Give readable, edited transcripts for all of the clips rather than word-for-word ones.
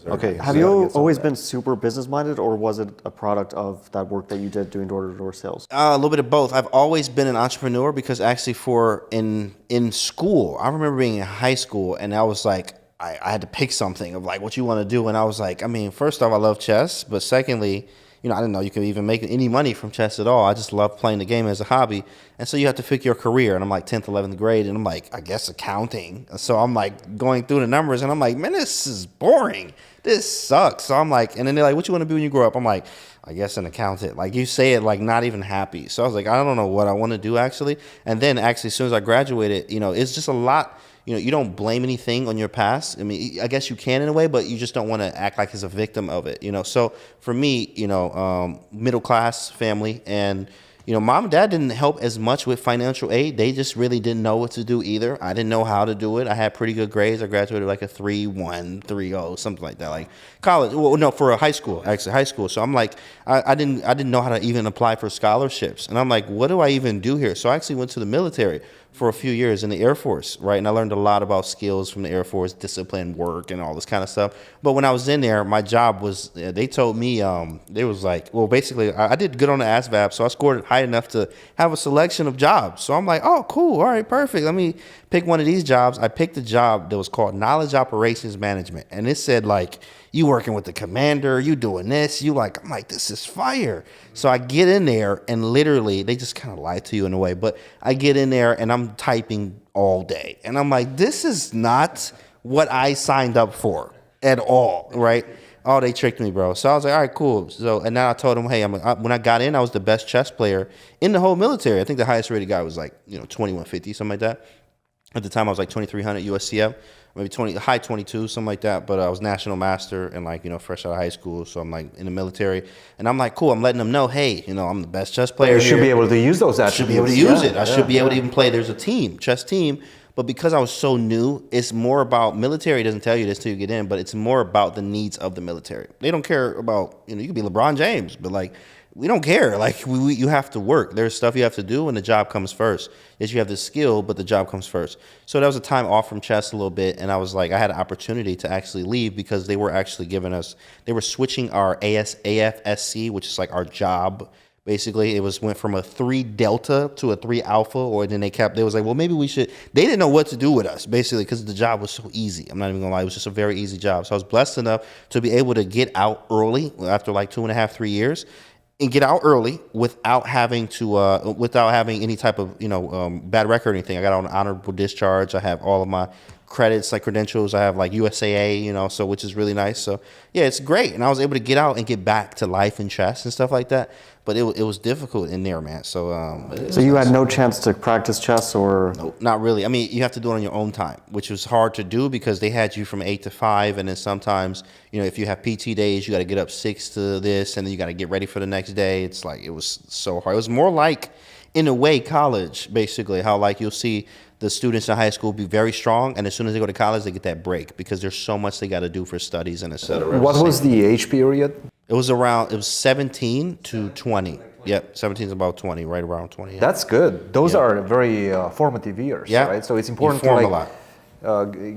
Okay. Have you always been super business-minded, or was it a product of that work that you did doing door-to-door sales? A little bit of both. I've always been an entrepreneur because actually in school, I remember being in high school and I was like, I had to pick something of like what you want to do. And I was like, I mean, first off, I love chess, but secondly, I didn't know you could even make any money from chess at all. I just love playing the game as a hobby. And so you have to pick your career. And I'm like 10th, 11th grade. And I'm like, I guess accounting. So I'm like going through the numbers and I'm like, man, this is boring. This sucks. So I'm like, and then they're like, what you want to be when you grow up? I'm like, I guess an accountant. Like you say it like not even happy. So I was like, I don't know what I want to do actually. And then actually as soon as I graduated, it's just a lot. You don't blame anything on your past. I mean, I guess you can in a way, but you just don't want to act like as a victim of it, So for me, middle class family and, mom and dad didn't help as much with financial aid. They just really didn't know what to do either. I didn't know how to do it. I had pretty good grades. I graduated like a 3.1, 3.0, something like that. Like college, well, no, for a high school. So I'm like, I didn't know how to even apply for scholarships. And I'm like, what do I even do here? So I actually went to the military for a few years in the Air Force, right? And I learned a lot about skills from the Air Force, discipline, work, and all this kind of stuff. But when I was in there, my job was, they told me, they was like, well, basically, I did good on the ASVAB, so I scored high enough to have a selection of jobs. So I'm like, oh, cool, all right, perfect. Let me pick one of these jobs. I picked a job that was called Knowledge Operations Management. And it said, like, you working with the commander, you doing this, I'm like, this is fire. So I get in there and literally, they just kind of lie to you in a way, but I get in there and I'm typing all day. And I'm like, this is not what I signed up for at all, right? Oh, they tricked me, bro. So I was like, all right, cool. So, and now I told them, hey, when I got in, I was the best chess player in the whole military. I think the highest rated guy was like, 2150, something like that. At the time, I was like 2,300 USCF, maybe high 22, something like that. But I was national master and like, fresh out of high school. So I'm like in the military. And I'm like, cool, I'm letting them know, hey, I'm the best chess player. You should be able to use those attributes. Should be able to use it. I should be able to even play. There's a chess team. But because I was so new, it's more about, military doesn't tell you this till you get in, but it's more about the needs of the military. They don't care about, you could be LeBron James, but like, we don't care. Like, you have to work. There's stuff you have to do, and the job comes first. Yes, you have the skill, but the job comes first. So that was a time off from chess a little bit, and I was like, I had an opportunity to actually leave because they were actually giving us, they were switching our AFSC, which is like our job. Basically, went from a 3 Delta to a 3 Alpha, or then they was like, well, maybe we should. They didn't know what to do with us, basically, because the job was so easy. I'm not even gonna lie, it was just a very easy job. So I was blessed enough to be able to get out early after like 2.5, 3 years. And get out early without having any type of bad record or anything. I got on an honorable discharge. I have all of my credits, like credentials. I have like USAA, so which is really nice. So yeah, it's great. And I was able to get out and get back to life and chess and stuff like that. But it was difficult in there, man. So so you had no chance to practice chess, or? No, not really. I mean, you have to do it on your own time, which was hard to do because they had you from 8 to 5, and then sometimes, if you have PT days, you got to get up 6 to this, and then you got to get ready for the next day. It's like, it was so hard. It was more like, in a way, college, basically, how like you'll see the students in high school be very strong, and as soon as they go to college, they get that break because there's so much they got to do for studies and et cetera. What was the age period? It was 17 to 20. Yep, 17 is about 20, right around 20. Yeah. That's good. Those are very formative years, right? So it's important to like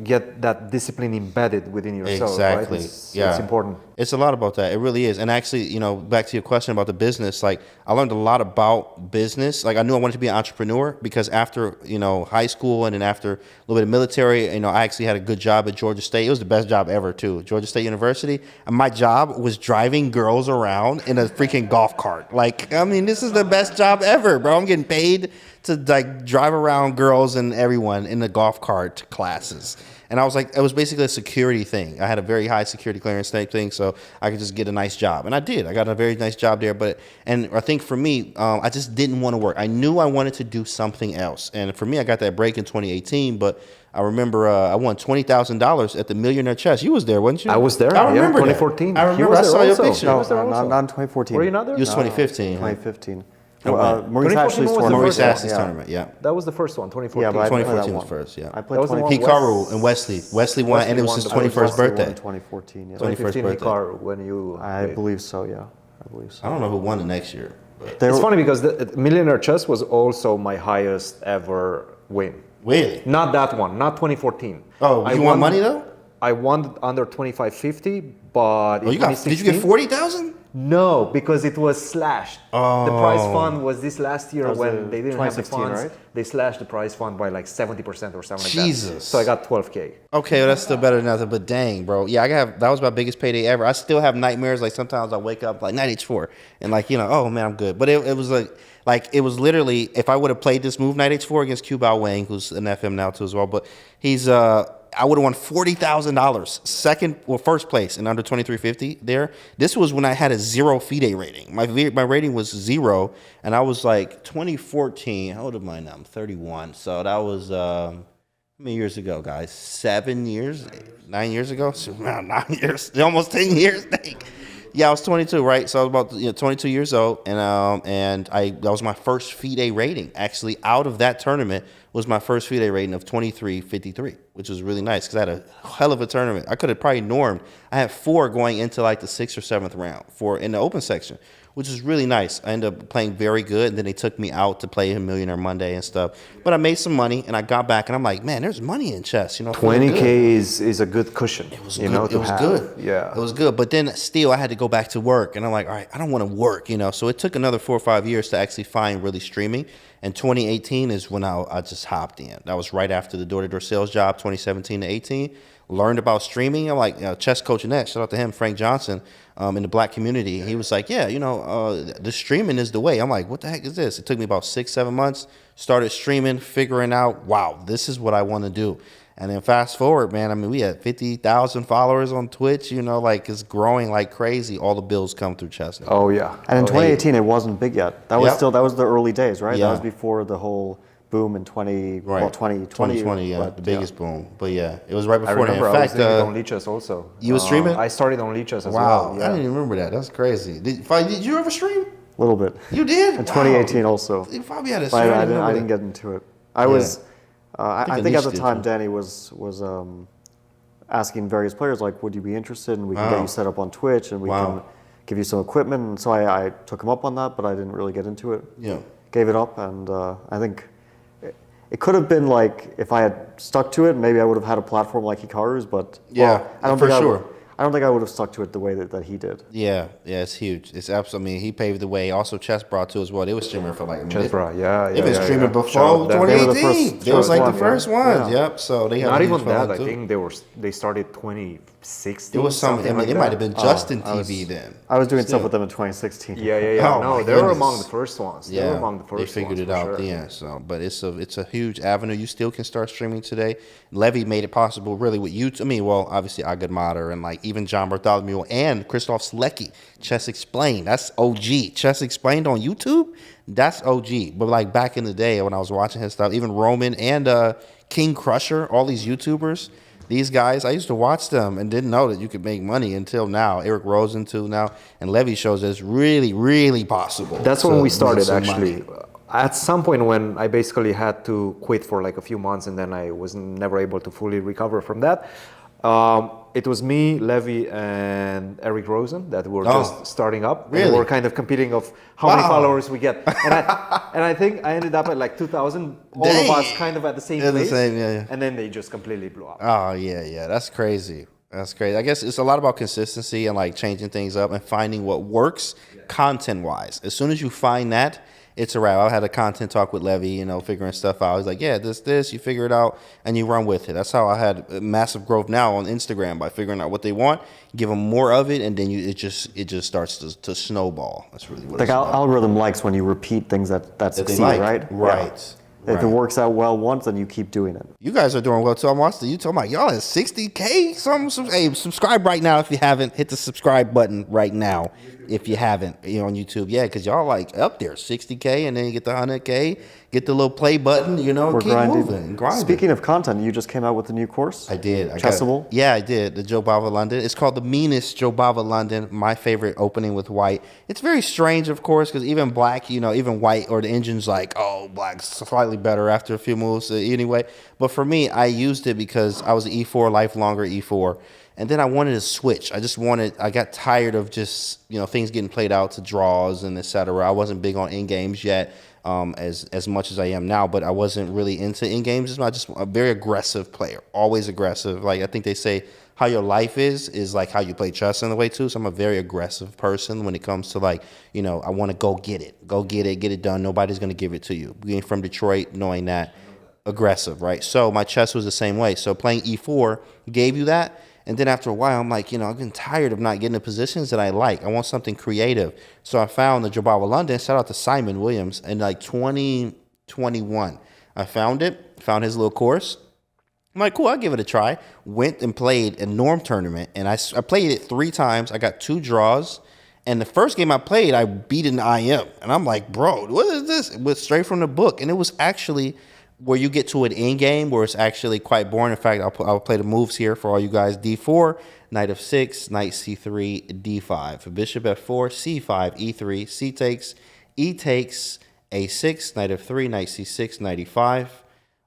get that discipline embedded within yourself. Exactly. Right? It's important. It's a lot about that. It really is. And actually, back to your question about the business, like I learned a lot about business. Like I knew I wanted to be an entrepreneur because after, high school and then after a little bit of military, I actually had a good job at Georgia State. It was the best job ever too. Georgia State University. And my job was driving girls around in a freaking golf cart. Like, I mean, this is the best job ever, bro. I'm getting paid to like drive around girls and everyone in the golf cart classes. And I was like, it was basically a security thing. I had a very high security clearance type thing, so I could just get a nice job. And I did. I got a very nice job there. And I think for me, I just didn't want to work. I knew I wanted to do something else. And for me, I got that break in 2018, but I remember I won $20,000 at the Millionaire Chess. You was there, wasn't you? I was there. I remember 2014. I remember. I saw your picture. No, not in 2014. Were you not there? You was 2015. 2015. Maurice Ashley's tournament, yeah. That was the first one, 2014. Yeah, but 2014 was first, yeah. I played Hikaru and Wesley. Wesley won, and it was his 21st birthday. 2014, yeah. 2015 Hikaru when you... I believe so, yeah. I believe so. I don't know who won the next year. It's funny because the Millionaire Chess was also my highest ever win. Really? Not that one, not 2014. Oh, you won money though? I won under 2550, but in did you get 40,000? No, because it was slashed. Oh. The prize fund was this last year when they didn't have the 2016, funds. right? They slashed the prize fund by like 70% or something like Jesus. that. So I got 12K. Okay, well, that's still better than nothing. But dang, bro, yeah, that was my biggest payday ever. I still have nightmares. Like sometimes I wake up like 9H4 and like oh man, I'm good. But it was like it was literally, if I would have played this move 9H4 against Q-Bao Wang, who's an FM now too as well, but he's I would have won $40,000, first place in under 2350 there. This was when I had a 0 FIDE rating. My rating was 0, and I was like 2014. How old am I now? I'm 31. So that was how many years ago, guys? 7 years? 9 years ago? So, 9 years. Almost 10 years. Yeah, I was 22, right? So I was about 22 years old, and that was my first FIDE rating. Actually, out of that tournament was my first FIDE rating of 23.53, which was really nice because I had a hell of a tournament. I could have probably normed. I had 4 going into like the 6th or 7th round in the open section, which was really nice. I ended up playing very good, and then they took me out to play in Millionaire Monday and stuff. But I made some money, and I got back, and I'm like, man, there's money in chess. 20K is a good cushion. It was good. It was good. Yeah, it was good. But then still, I had to go back to work, and I'm like, all right, I don't want to work, So it took another 4 or 5 years to actually find really streaming. And 2018 is when I just hopped in. That was right after the door-to-door sales job, 2017 to 18. Learned about streaming. I'm like, Chess Coach Annette, shout out to him, Frank Johnson, in the black community. He was like, yeah, the streaming is the way. I'm like, what the heck is this? It took me about 6-7 months. Started streaming, figuring out, wow, this is what I want to do. And then fast forward, man, I mean, we had 50,000 followers on Twitch, like it's growing like crazy. All the bills come through chess now. Oh, yeah. And in 2018, it wasn't big yet. That was that was the early days, right? Yeah. That was before the whole boom in 2020. Yeah, the biggest boom. But yeah, it was right before I remember that. In I was fact, doing it on Lichess also. You were streaming? I started on Lichess as wow, well. Yeah. I didn't even remember that. That's crazy. Did you ever stream? A little bit. You did? In 2018 also. You probably had a But stream. I didn't get into it. I think at the time Danny was asking various players like, would you be interested, and we can get you set up on Twitch, and we can give you some equipment. And so I took him up on that, but I didn't really get into it. Yeah. Gave it up, and I think it could have been like, if I had stuck to it, maybe I would have had a platform like Hikaru's, but I don't think I would have stuck to it the way that he did. Yeah, it's huge. It's absolutely. I mean, he paved the way. Also, Chess Bra too as well. They were streaming for like. Chess Bra, yeah. They've been streaming before 2018. They was like the first ones. Yeah. Yep. So they had not even that. I too. think they started 2016. It was something. I mean, it might have been Justin TV then. I was doing stuff with them in 2016. Yeah. Oh, no, they were among the first ones. Yeah, they were among the first. They figured ones, it out. sure. Yeah. So, but it's a huge avenue. You still can start streaming today. Levy made it possible, really, with YouTube. I mean, well, obviously Agad Mater and like even John Bartholomew and Christoph Slecki. Chess Explained. That's OG. Chess Explained on YouTube. That's OG. But like back in the day when I was watching his stuff, even Roman and King Crusher, all these YouTubers. These guys, I used to watch them and didn't know that you could make money until now. Eric Rosen too now, and Levy shows that it's really, really possible. That's when we started actually. Money. At some point when I basically had to quit for like a few months, and then I was never able to fully recover from that. It was me, Levy, and Eric Rosen that were just starting up. Really? And we were kind of competing of how many followers we get. And I think I ended up at like 2,000, all of us kind of at the same place. Yeah. And then they just completely blew up. Oh, yeah. That's crazy. That's crazy. I guess it's a lot about consistency and like changing things up and finding what works content-wise. As soon as you find that, it's a wrap. I had a content talk with Levy, figuring stuff out. He's like, yeah, this, you figure it out and you run with it. That's how I had massive growth now on Instagram, by figuring out what they want, give them more of it, and then it just starts to snowball. That's really what the algorithm likes when you repeat things that succeed, right? Right. Yeah. If it works out well once, then you keep doing it. You guys are doing well too. I'm watching the YouTube. I'm like, y'all at 60K? Hey, subscribe right now if you haven't. Hit the subscribe button right now if you haven't, on YouTube. Yeah, because y'all like up there, 60K, and then you get the 100K, get the little play button, We're keep moving and grinding. Speaking of content, you just came out with a new course? I did. Chessable? Yeah, I did. The Joe Bava London. It's called The Meanest Joe Bava London, my favorite opening with white. It's very strange, of course, because even black, even white, or the engine's like, oh, black's slightly better after a few moves anyway. But for me, I used it because I was an E4, life longer E4. And then I wanted to switch. I got tired of just, things getting played out to draws and et cetera. I wasn't big on end games yet, as much as I am now, but I wasn't really into end games. I'm just a very aggressive player, always aggressive. Like I think they say how your life is like how you play chess in a way too. So I'm a very aggressive person when it comes to like, you know, I want to go get it done. Nobody's going to give it to you. Being from Detroit, knowing that, aggressive, right? So my chess was the same way. So playing E4 gave you that. And then after a while, I'm like, you know, I'm getting tired of not getting the positions that I like. I want something creative. So I found the Jobava London. Shout out to Simon Williams in like 2021. I found his little course. I'm like, cool, I'll give it a try. Went and played a norm tournament, and I played it 3 times. I got 2 draws, and the first game I played, I beat an IM. And I'm like, bro, what is this? It was straight from the book, and it was actually where you get to an end game where it's actually quite boring. In fact, I'll play the moves here for all you guys. D4, knight f6, knight c3, d5. Bishop f4, c5, e3, c takes, e takes, a6, knight f3, knight c6, knight e5.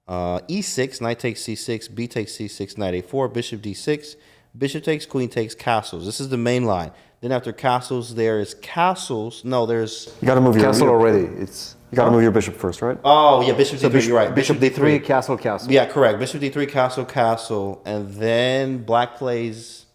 E6, knight takes c6, b takes c6, knight a4, bishop d6, bishop takes, queen takes, castles. This is the main line. Then after castles, there is castles. No, there's... You got to move your castle already. You got to move your bishop first, right? Oh, yeah, bishop d3, you're right. Bishop d3, castle, castle. Yeah, correct. Bishop d3, castle, castle. And then black plays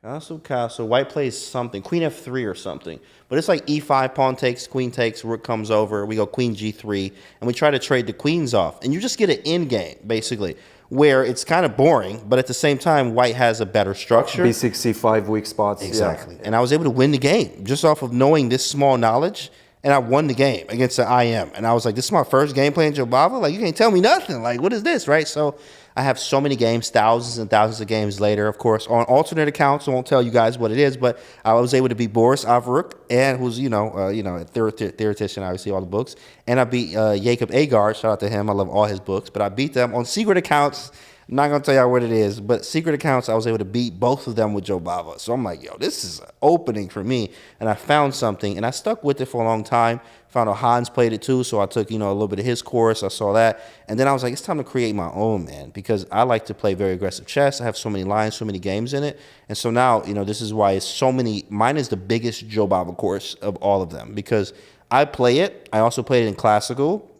castle, castle. White plays something. Queen f3 or something. But it's like e5, pawn takes, queen takes, rook comes over. We go queen g3, and we try to trade the queens off. And you just get an end game, basically, where it's kind of boring, but at the same time, white has a better structure. b6, c5, weak spots. Exactly. Yeah. And I was able to win the game just off of knowing this small knowledge. And I won the game against the IM. And I was like, this is my first game playing Jobava? Like, you can't tell me nothing. Like, what is this, right? So I have so many games, thousands and thousands of games later, of course, on alternate accounts. I won't tell you guys what it is, but I was able to beat Boris Avaruk, and who's, a theoretician, obviously, all the books. And I beat Jacob Agard. Shout out to him. I love all his books. But I beat them on secret accounts. I'm not going to tell y'all what it is, but secret accounts, I was able to beat both of them with Jobava. So I'm like, yo, this is an opening for me. And I found something, and I stuck with it for a long time. Found out Hans played it too, so I took, a little bit of his course. I saw that. And then I was like, it's time to create my own, man, because I like to play very aggressive chess. I have so many lines, so many games in it. And so now, this is why it's so many. Mine is the biggest Jobava course of all of them, because I play it. I also play it in classical.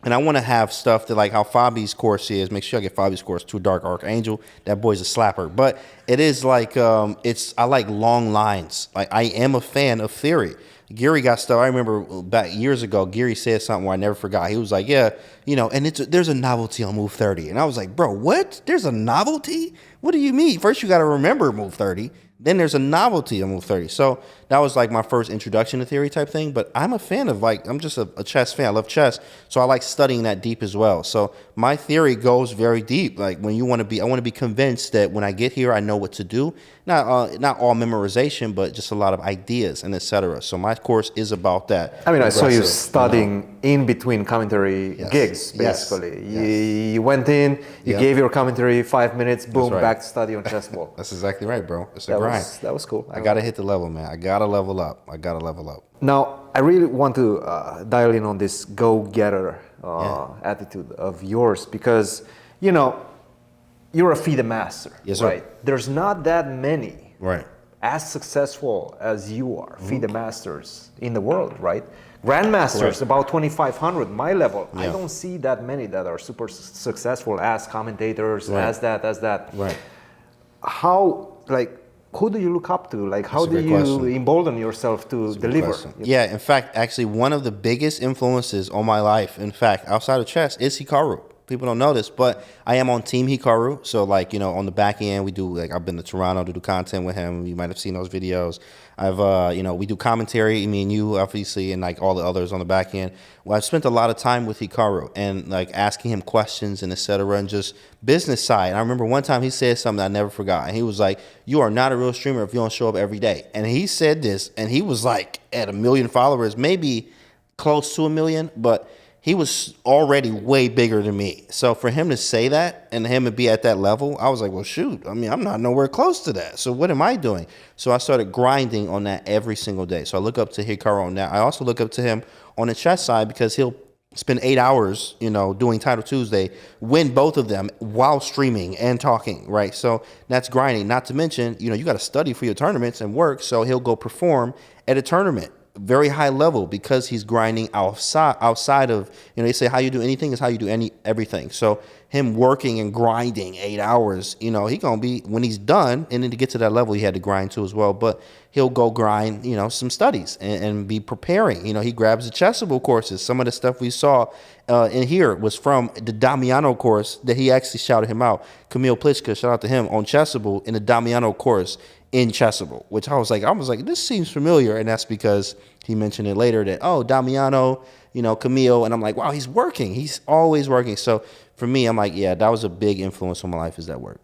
And I want to have stuff that, like how Fabi's course is. Make sure I get Fabi's course, Too Dark Archangel. That boy's a slapper. But it is like, I like long lines. Like, I am a fan of theory. Geary got stuff. I remember back years ago, Geary said something where I never forgot. He was like, yeah, and there's a novelty on move 30. And I was like, bro, what? There's a novelty? What do you mean? First, you got to remember move 30. Then there's a novelty on move 30. So that was like my first introduction to theory type thing. But I'm a fan of I'm just a chess fan. I love chess. So I like studying that deep as well. So my theory goes very deep. Like when I want to be convinced that when I get here, I know what to do. Not all memorization, but just a lot of ideas and etc. So my course is about that. I mean, I saw you studying in between commentary gigs, basically. Yes. You went in, you gave your commentary 5 minutes, boom, right. Back to study on chessboard. That's exactly right, bro. It's a grind. That was cool. I got to hit the level, man. I got to level up. Now, I really want to dial in on this go-getter attitude of yours because, you're a FIDE master, yes, sir. right? There's not that many right. as successful as you are, FIDE masters in the world, right? Grandmasters, Correct. about 2,500, my level. Yeah. I don't see that many that are super successful as commentators, Right. as that. Right. Who do you look up to? Like, how That's a do great you question. embolden yourself to deliver? Yeah, in fact, actually, one of the biggest influences on my life, in fact, outside of chess, is Hikaru. People don't know this, but I am on Team Hikaru. So, on the back end, we do, I've been to Toronto to do content with him. You might have seen those videos. I've, we do commentary, me and you, obviously, and, all the others on the back end. Well, I've spent a lot of time with Hikaru and, asking him questions and et cetera, and just business side. And I remember one time he said something I never forgot. And he was like, you are not a real streamer if you don't show up every day. And he said this, and he was, at 1 million followers, maybe close to 1 million, but he was already way bigger than me. So for him to say that and him to be at that level, I was like, well, shoot. I mean, I'm not nowhere close to that. So what am I doing? So I started grinding on that every single day. So I look up to Hikaru on that. I also look up to him on the chess side because he'll spend 8 hours, doing Title Tuesday, win both of them while streaming and talking, right? So that's grinding. Not to mention, you got to study for your tournaments and work. So he'll go perform at a tournament very high level because he's grinding outside of, they say how you do anything is how you do everything. So him working and grinding 8 hours, he gonna be, when he's done, and then to get to that level he had to grind too as well, but he'll go grind, some studies and be preparing. He grabs the Chessable courses. Some of the stuff we saw in here was from the Damiano course that he actually shouted him out. Camille Plichka, shout out to him, on Chessable in the Damiano course in Chessable, which I was like, this seems familiar. And that's because he mentioned it later that, oh, Damiano, Camille. And I'm like, wow, he's working. He's always working. So for me, I'm like, yeah, that was a big influence on my life, is that work.